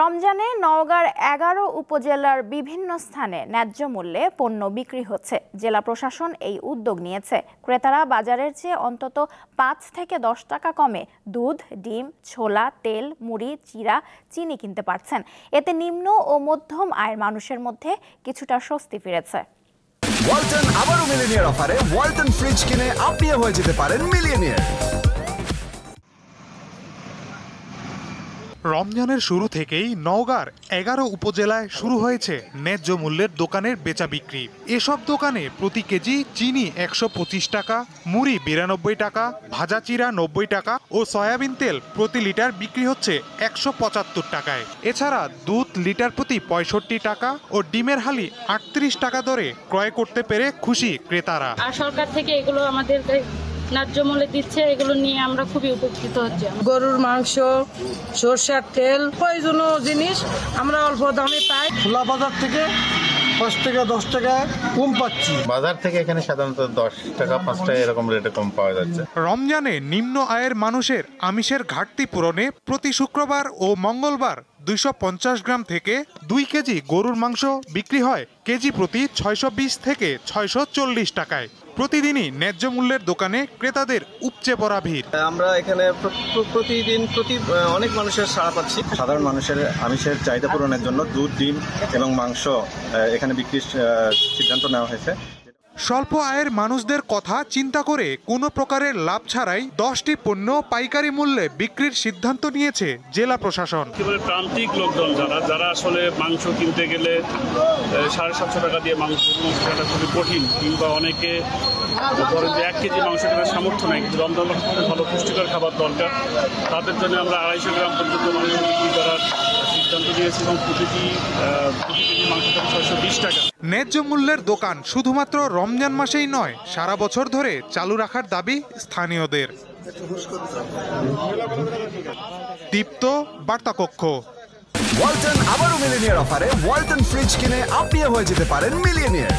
রমজানে নওগাঁর ১১ উপজেলার বিভিন্ন স্থানে ন্যায্য মূল্যে পণ্য বিক্রি হচ্ছে। জেলা প্রশাসন এই উদ্যোগ নিয়েছে। ক্রেতারা বাজারের চেয়ে অন্তত ৫ থেকে ১০ টাকা কমে দুধ, ডিম, ছোলা, তেল, মুড়ি, চিড়া, চিনি কিনতে পারছেন। এতে নিম্ন ও মধ্যম আয়ের মানুষের মধ্যে কিছুটা স্বস্তি ফিরেছে। ওয়ালটন আবারও মিলিনিয়ার অফারে ওয়ালটন ফ্রিজ কিনে আপনিও হয়ে যেতে পারেন মিলিয়নিয়ার। রমজানের শুরু থেকেই নওগাঁর ১১ উপজেলায় শুরু হয়েছে ন্যায্য মূল্যের দোকানের বেচা বিক্রি। এসব দোকানে প্রতি কেজি চিনি ১২৫ টাকা, মুড়ি ৯২ টাকা, ভাজা চিরা ৯০ টাকা ও সয়াবিন তেল প্রতি লিটার বিক্রি হচ্ছে ১৭৫ টাকায়। এছাড়া দুধ লিটার প্রতি ৬৫ টাকা ও ডিমের হালি ৩৮ টাকা দরে ক্রয় করতে পেরে খুশি ক্রেতারা। আর সরকার থেকে এগুলো আমাদের ন্যায্য মূল্যে দিচ্ছে, এগুলো নিয়ে আমরা খুবই উপকৃত হচ্ছি। গরুর মাংস, সরষের তেল, প্রয়োজনীয় জিনিস আমরা অল্প দামে পাই। খোলা বাজার থেকে ৫ থেকে ১০ টাকা কম পাচ্ছি। বাজার থেকে এখানে সাধারণত ১০ টাকা ৫ টাকা এরকম রেটে কম পাওয়া যাচ্ছে। রমজানে নিম্ন আয়ের মানুষের আমিষের ঘাটতি পূরণে প্রতি শুক্রবার ও মঙ্গলবার ২৫০ গ্রাম থেকে ২ কেজি গরুর মাংস বিক্রি হয় কেজি প্রতি ৬২০ থেকে ৬৪০ টাকায়। প্রতিদিনই ন্যায্য মূল্যের দোকানে ক্রেতাদের উপচে পড়া ভিড়। আমরা এখানে প্রতিদিন অনেক মানুষের সাড়া পাচ্ছি। সাধারণ মানুষের আমিষের চাহিদা পূরণের জন্য দুধ, ডিম এবং মাংস এখানে বিক্রির সিদ্ধান্ত নেওয়া হয়েছে। স্বল্প আয়ের মানুষদের কথা চিন্তা করে কোনো প্রকারের লাভ ছাড়াই ১০টি পণ্য পাইকারি মূল্যে বিক্রির সিদ্ধান্ত নিয়েছে জেলা প্রশাসন। প্রান্তিক লোকজন যারা আসলে মাংস কিনতে গেলে ৭৫০ টাকা দিয়ে মাংস কেনাটা খুবই কঠিন, কিংবা অনেকে ধরেন যে ১ কেজি মাংস কেনার সামর্থ্য নেই, কিন্তু রমজান মাসে ভালো পুষ্টিকর খাবার দরকার, তাদের জন্য আমরা ২৫০ গ্রাম পর্যন্ত মাংস বিক্রি করার সিদ্ধান্ত নিয়েছি এবং প্রতি কেজি মাংস ৬২০ টাকা। ন্যায্য মূল্যের দোকান শুধুমাত্র রমজান মাসেই নয়, সারা বছর ধরে চালু রাখার দাবি স্থানীয়দের। দীপ্ত, বার্তা কক্ষ। ওয়ালটন আবারও মিলিনিয়ার অফারে ওয়ালটন ফ্রিজ কিনে আপনিও হয়ে যেতে পারেন মিলিয়নিয়ার।